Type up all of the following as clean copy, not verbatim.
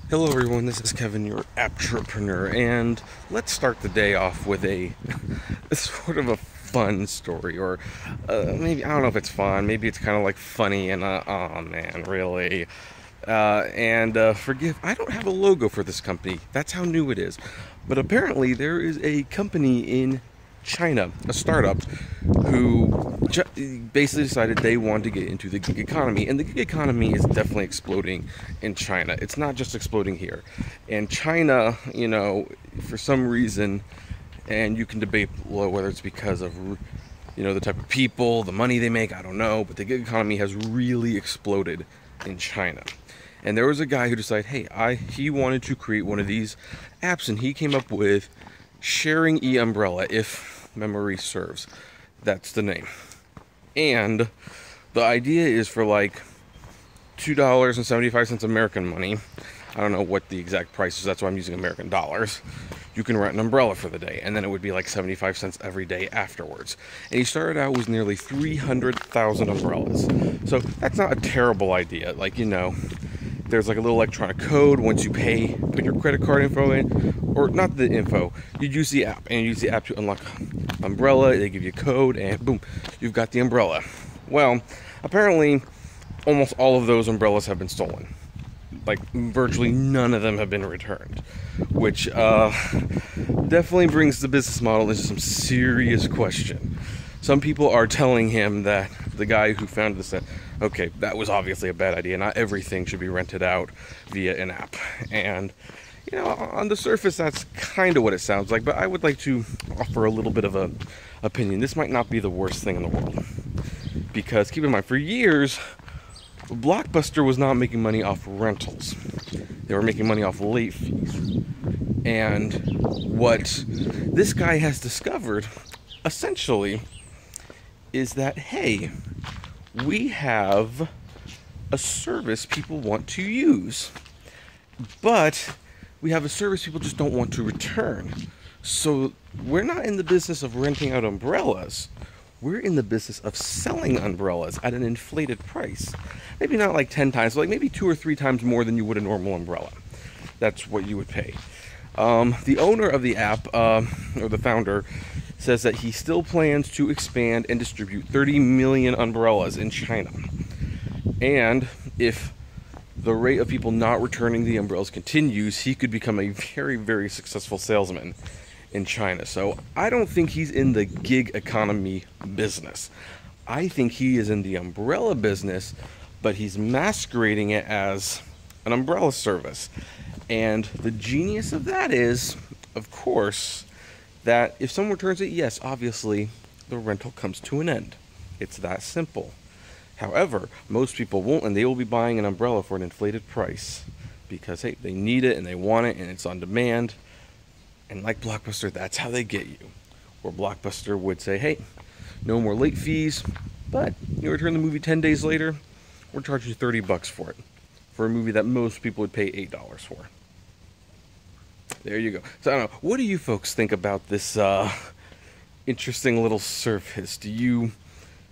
Hello everyone, this is Kevin, your entrepreneur, and let's start the day off with a sort of a fun story, or maybe, I don't know if it's fun, maybe it's kind of like funny and, oh man, really. Forgive, I don't have a logo for this company, that's how new it is. But apparently there is a company in China, a startup, who basically decided they wanted to get into the gig economy. And the gig economy is definitely exploding in China. It's not just exploding here. And China, for some reason, and you can debate whether it's because of, the type of people, the money they make, I don't know, but the gig economy has really exploded in China. And there was a guy who decided, hey, he wanted to create one of these apps, and he came up with Sharing e-umbrella, if memory serves. That's the name. And the idea is for like $2.75 American money. I don't know what the exact price is, that's why I'm using American dollars. You can rent an umbrella for the day, and then it would be like 75 cents every day afterwards. And he started out with nearly 300,000 umbrellas. So that's not a terrible idea. There's like a little electronic code. Once you pay, put your credit card info in, or not the info, you use the app, and you use the app to unlock umbrella. They give you a code, and boom, you've got the umbrella. Well, apparently almost all of those umbrellas have been stolen. Like, virtually none of them have been returned, which definitely brings the business model into some serious question. Some people are telling him that the guy who founded this said, okay, that was obviously a bad idea. Not everything should be rented out via an app. And, on the surface, that's kind of what it sounds like. But I would like to offer a little bit of an opinion. This might not be the worst thing in the world. Because, keep in mind, for years, Blockbuster was not making money off rentals. They were making money off late fees. And what this guy has discovered, essentially, is that, hey, we have a service people want to use, but we have a service people just don't want to return. So we're not in the business of renting out umbrellas. We're in the business of selling umbrellas at an inflated price. Maybe not like 10 times, but like maybe 2 or 3 times more than you would a normal umbrella. That's what you would pay. The owner of the app, or the founder, says that he still plans to expand and distribute 30 million umbrellas in China. And if the rate of people not returning the umbrellas continues, he could become a very, very successful salesman in China. So I don't think he's in the gig economy business. I think he is in the umbrella business, but he's masquerading it as an umbrella service. And the genius of that is, of course, that if someone returns it, yes, obviously, the rental comes to an end. It's that simple. However, most people won't, and they will be buying an umbrella for an inflated price because, hey, they need it and they want it and it's on demand. And like Blockbuster, that's how they get you. Or Blockbuster would say, hey, no more late fees, but you return the movie 10 days later, we're charging you $30 for it. For a movie that most people would pay $8 for. There you go. So I don't know. What do you folks think about this interesting little service? Do you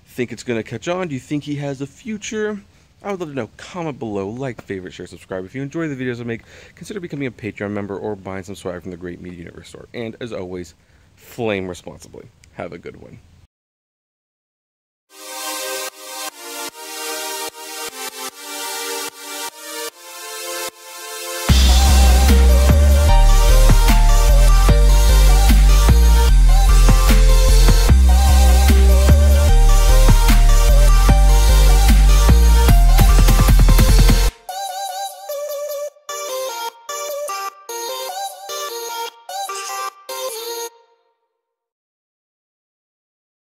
think it's going to catch on? Do you think he has a future? I would love to know. Comment below, like, favorite, share, subscribe. If you enjoy the videos I make, consider becoming a Patreon member or buying some swag from the Great Media Universe store. And as always, flame responsibly. Have a good one.